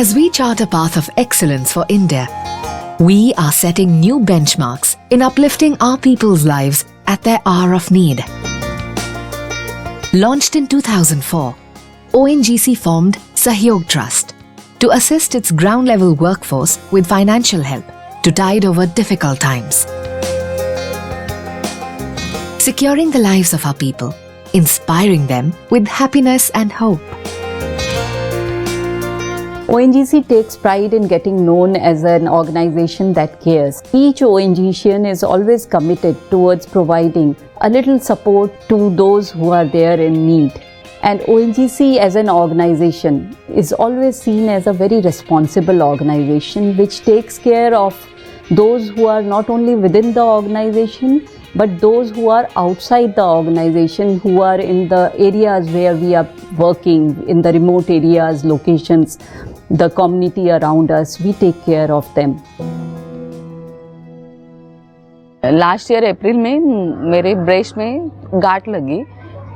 As we chart a path of excellence for India, we are setting new benchmarks in uplifting our people's lives at their hour of need. Launched in 2004, ONGC formed Sahyog Trust to assist its ground-level workforce with financial help to tide over difficult times. Securing the lives of our people, inspiring them with happiness and hope. ONGC takes pride in getting known as an organization that cares. Each ONGCian is always committed towards providing a little support to those who are there in need. And ONGC as an organization is always seen as a very responsible organization which takes care of those who are not only within the organization but those who are outside the organization, who are in the areas where we are working, in the remote areas, locations, the community around us, we take care of them. Last year April में मेरे breast में गांठ लगी,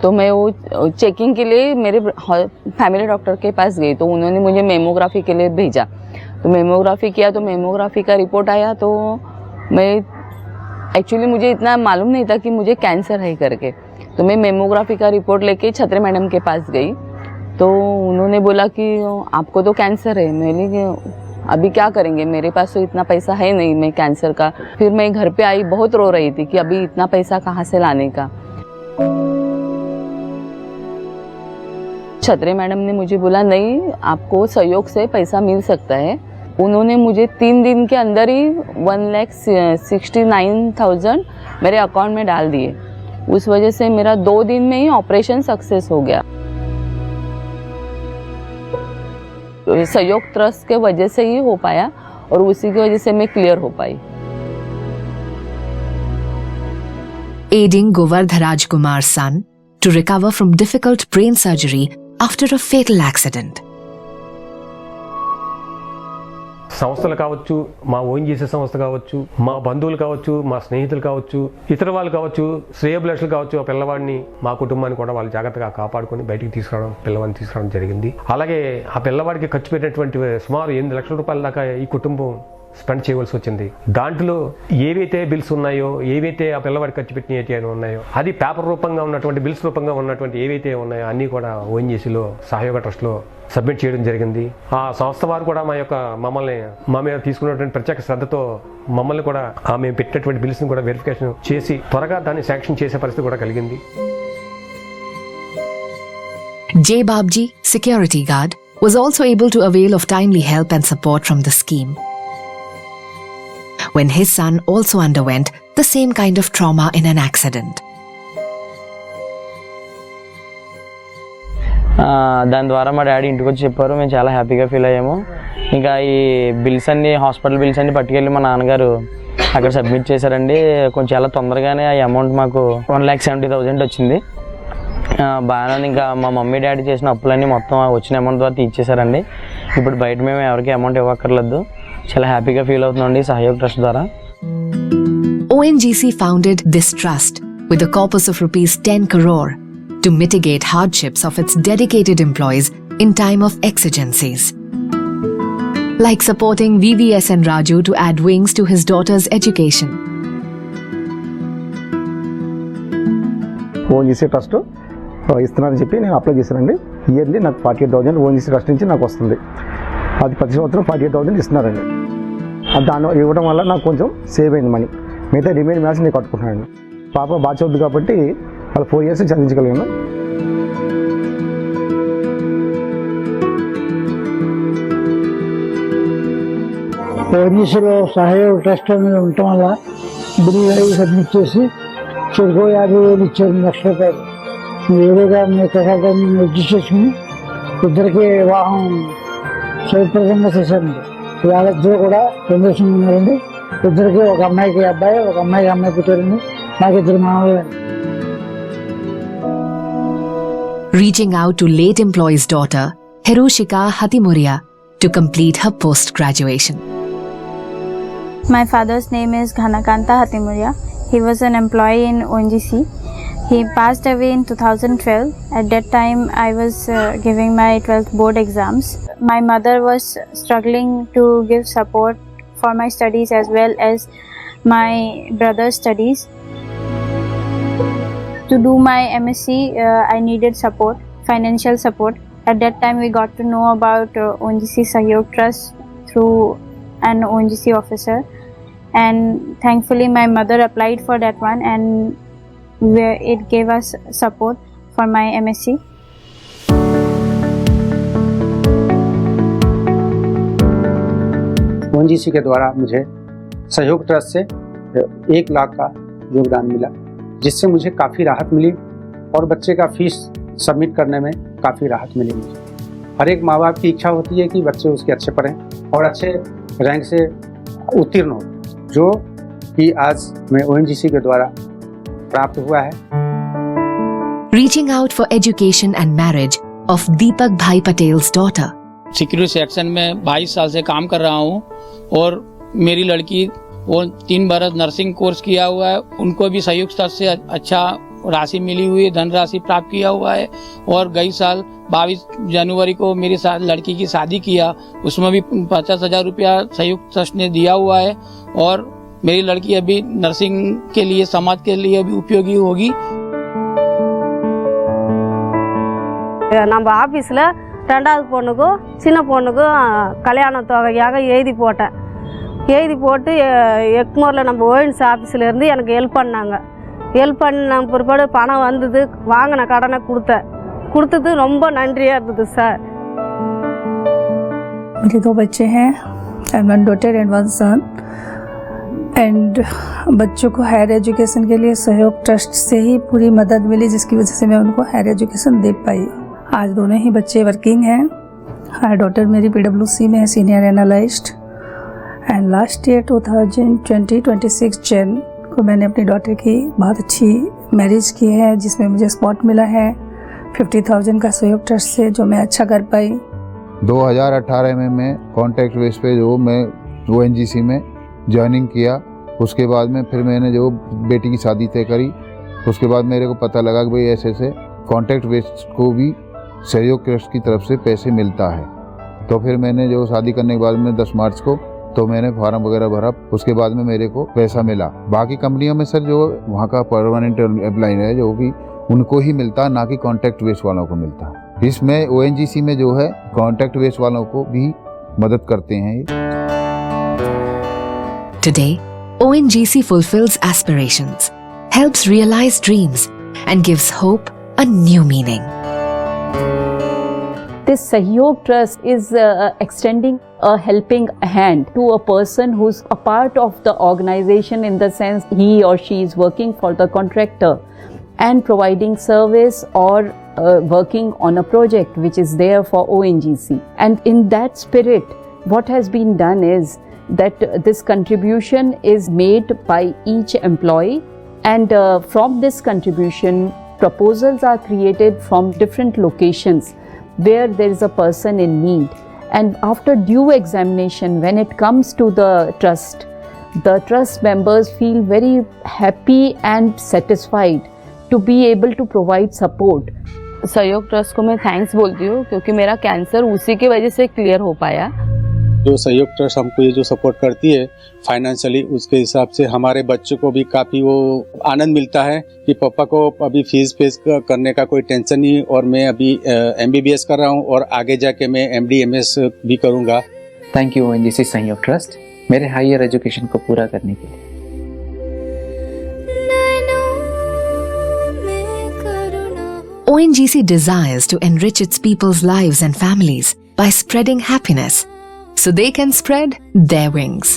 तो मैं वो checking के लिए मेरे फैमिली डॉक्टर के पास गई, तो उन्होंने मुझे मेमोग्राफी के लिए भेजा। तो मेमोग्राफी किया, तो मेमोग्राफी का रिपोर्ट आया, तो मैं एक्चुअली मुझे इतना मालूम नहीं था कि मुझे कैंसर है करके। तो मैं मेमोग्राफी का रिपोर्ट लेके छत्री मैडम के पास गई, तो उन्होंने बोला कि आपको तो कैंसर है। मैंने अभी क्या करेंगे, मेरे पास तो इतना पैसा है नहीं मैं कैंसर का। फिर मैं घर पे आई, बहुत रो रही थी कि अभी इतना पैसा कहाँ से लाने का। छत्री मैडम ने मुझे बोला नहीं, आपको सहयोग से पैसा मिल सकता है। उन्होंने मुझे 3 दिन के अंदर ही 1,69,000 मेरे अकाउंट में डाल दिए। उस वजह से मेरा 2 दिन में ही ऑपरेशन सक्सेस हो गया। तो सहयोग ट्रस्ट के वजह से ही हो पाया और उसी की वजह से मैं क्लियर हो पाई। Aiding Govardharaj Kumar's son to recover from difficult brain surgery after a fatal accident. సంస్థలు కావచ్చు, మా ఓఎన్జీసీ సంస్థ కావచ్చు, మా బంధువులు కావచ్చు, మా స్నేహితులు కావచ్చు, ఇతర వాళ్ళు కావచ్చు, శ్రేయోభిలాషులు కావచ్చు, ఆ పిల్లవాడిని మా కుటుంబాన్ని కూడా వాళ్ళు జాగ్రత్తగా కాపాడుకొని బయటికి తీసుకురావడం, పిల్లవాడిని తీసుకురావడం జరిగింది. అలాగే ఆ పిల్లవాడికి ఖర్చు పెట్టినటువంటి సుమారు 8 లక్షల రూపాయల దాకా ఈ కుటుంబం స్పెండ్ చేయవలసి వచ్చింది. దాంట్లో ఏవైతే బిల్స్ ఉన్నాయో, ఏవైతే ఆ పిల్లవాడికి ఖర్చు పెట్టిన ఉన్నాయో, అది పేపర్ రూపంగా ఉన్నటువంటి బిల్స్ రూపంగా ఉన్నటువంటి ఏవైతే ఉన్నాయో అన్నీ కూడా ఓఎన్జీసీలో సహయోగ ట్రస్ట్లో సబ్మిట్ చేయడం జరిగింది. ఆ సంస్థ వారు కూడా మమ్మల్ని మా మీద తీసుకున్నటువంటి ప్రత్యేక శ్రద్ధతో మమ్మల్ని కూడా మేము పెట్టినటువంటి బిల్స్ని కూడా వెరిఫికేషన్ చేసి త్వరగా దాన్ని శాంక్షన్ చేసే పరిస్థితి కూడా కలిగింది. J. Babji, security guard, was also able to avail of timely help and support from the scheme. When his son also underwent the same kind of trauma in an accident. దాని ద్వారా మా daddy ఇంటికి వచ్చి చెప్పారు, మేము చాలా హ్యాపీగా feel అయ్యాము. ఇంకా ఈ బిల్స్ అన్ని, హాస్పిటల్ బిల్స్ అన్ని పట్టుకెళ్ళి మా నాన్నగారు అక్కడ సబ్మిట్ చేశారండి. కొంచెం చాలా తొందరగానే ఆ అమౌంట్ మాకు 1,70,000 వచ్చింది. బాగానే ఇంకా మా మమ్మీ డాడీ చేసిన అప్పులన్నీ మొత్తం వచ్చిన అమౌంట్ ద్వారా తీర్చేశారండి. ఇప్పుడు బయట మేము ఎవరికి అమౌంట్ ఇవ్వక్కర్లేదు. చాలా హ్యాపీగా ఫీల్ అవుతుందండి సహయోగ్ ట్రస్ట్ ద్వారా. ONGC founded this trust with a corpus of rupees 10 crore to mitigate hardships of its dedicated employees in time of exigencies. Like supporting VVS and Raju to add wings to his daughter's education. ONGC trust ఇస్తున్నారని చెప్పి నేను apply చేశానండి. Yearly నాకు 48,000 ONGC trust నుంచి నాకు వస్తుంది. అది ప్రతి సంవత్సరం 48,000 ఇస్తున్నారండి. దాన్ని ఇవ్వడం వల్ల నాకు కొంచెం సేవ్ అయింది మనీ. మిగతా రిమైన్ మ్యాథ్స్ నేను కట్టుకుంటున్నాను. పాప బాగా చదువుతుంది కాబట్టి వాళ్ళు 4 years చదివించగలిగాను. ఓఎన్జీసీలో సహయోగ ట్రస్ట్ అనేది ఉండటం వల్ల బిల్లు అవి సబ్మిట్ చేసి చెరుకు 50,000 ఇచ్చారు, 1 లక్ష రూపాయలు. వేరేగా మేము అడ్జస్ట్ చేసుకుని ఇద్దరికి వివాహం సౌప్రదంగా చేశారండి. వాళ్ళిద్దరూ కూడా సంతోషంగా ఉన్నారండి. ఇద్దరికి, ఒక అమ్మాయికి అబ్బాయి, ఒక అమ్మాయికి అమ్మాయి పుట్టారండి. నాకు 2 మామూలండి. Reaching out to late employee's daughter, Hiroshika Hatimuria, to complete her post-graduation. My father's name is Ghanakanta Hatimuria. He was an employee in ONGC. He passed away in 2012. At that time, I was giving my 12th board exams. My mother was struggling to give support for my studies as well as my brother's studies. To do my MSc, I needed support, financial support. At that time, we got to know about ONGC Sahyog Trust through an ONGC officer, and thankfully my mother applied for that one, and it gave us support for my MSc. ONGC के द्वारा मुझे सहयोग trust से 1 लाख का योगदान मिला, जिससे मुझे काफ़ी राहत मिली और बच्चे का फीस सबमिट करने में काफ़ी राहत मिली मुझे। हर एक माँ बाप की इच्छा होती है कि बच्चे उसके अच्छे पढ़ें और अच्छे रैंक से उत्तीर्ण हो, जो कि आज मैं ONGC के द्वारा प्राप्त हुआ है। Reaching out for education and marriage of Deepak Bhai Patel's daughter. Security section में 22 साल से काम कर रहा हूँ और मेरी लड़की वो 3 बरस नर्सिंग कोर्स किया हुआ है, उनको भी संयुक्त ट्रस्ट से अच्छा राशि मिली हुई है, धनराशि प्राप्त किया हुआ है। और गई साल 22 जनवरी को मेरी लड़की की शादी किया, उसमें भी 50,000 रुपया संयुक्त ट्रस्ट ने दिया हुआ है। और मेरी लड़की अभी नर्सिंग के लिए, समाज के लिए अभी उपयोगी होगी। நம்ம ஆபீஸ்ல 2வது பொண்ணுக்கும் சின்ன பொண்ணுக்கும் கல்யாண தொகையாக எழுதி போட்டு எக்மோரில் நம்ம ONGC ஆஃபீஸில் இருந்து எனக்கு ஹெல்ப் பண்ணாங்க. ஹெல்ப் பண்ண பிற்பாடு பணம் வந்தது, வாங்கின கடனை கொடுத்தது ரொம்ப நன்றியாக இருந்தது சார்। मेरे 2 बच्चे हैं, 1 डॉटर एंड 1 सन, एंड बच्चों को हायर एजुकेशन के लिए सहयोग ट्रस्ट से ही पूरी मदद मिली, जिसकी वजह से मैं उनको हायर एजुकेशन दे पाई। आज दोनों ही बच्चे वर्किंग हैं। हायर डॉटर मेरी PWC में है, senior analyst, and last year 2026 जन को मैंने अपनी डॉटर की बहुत अच्छी मैरिज की है, जिसमें मुझे स्पॉट मिला है 50,000 का सहयोग ट्रस्ट से, जो मैं अच्छा कर पाई। 2018 में मैं कॉन्ट्रैक्ट बेस पे जो मैं ONGC में ज्वाइनिंग किया, उसके बाद में फिर मैंने जो बेटी की शादी तय करी, उसके बाद मेरे को पता लगा कि भाई ऐसे कॉन्ट्रैक्ट बेस को भी सहयोग ट्रस्ट की तरफ से पैसे मिलता है। तो फिर मैंने जो शादी करने के बाद में 10 मार्च को तो मैंने फॉर्म वगैरह भरा, उसके बाद में मेरे को पैसा मिला। बाकी कंपनियों में सर जो वहाँ का परमानेंट एम्प्लॉय है जो कि उनको ही मिलता, ना कि कॉन्ट्रैक्ट बेस वालों को मिलता। इसमें ONGC में जो है कॉन्ट्रैक्ट बेस वालों को भी मदद करते हैं। Today, ONGC fulfills aspirations, helps realize dreams, and gives hope a new meaning. This Sahyog Trust is extending a helping hand to a person who's a part of the organization, in the sense he or she is working for the contractor and providing service or working on a project which is there for ONGC. And in that spirit, what has been done is that this contribution is made by each employee, and from this contribution, proposals are created from different locations where there is a person in need. And after due examination, when it comes to the trust members feel very happy and satisfied to be able to provide support. सहयोग trust को मैं thanks बोलती हूँ, क्योंकि मेरा cancer उसी की वजह से क्लियर हो पाया। जो सहयोग ट्रस्ट हमको ये जो सपोर्ट करती है फाइनेंशियली, उसके हिसाब से हमारे बच्चों को भी काफ़ी वो आनंद मिलता है कि पापा को अभी फीस पे करने का कोई टेंशन नहीं, और मैं अभी MBBS कर रहा हूँ और आगे जाके मैं MD MS भी करूँगा। थैंक यू ONGC सहयोग ट्रस्ट मेरे हायर एजुकेशन को पूरा करने के लिए। ONGC desires to enrich its people's lives and families by spreading happiness, so they can spread their wings.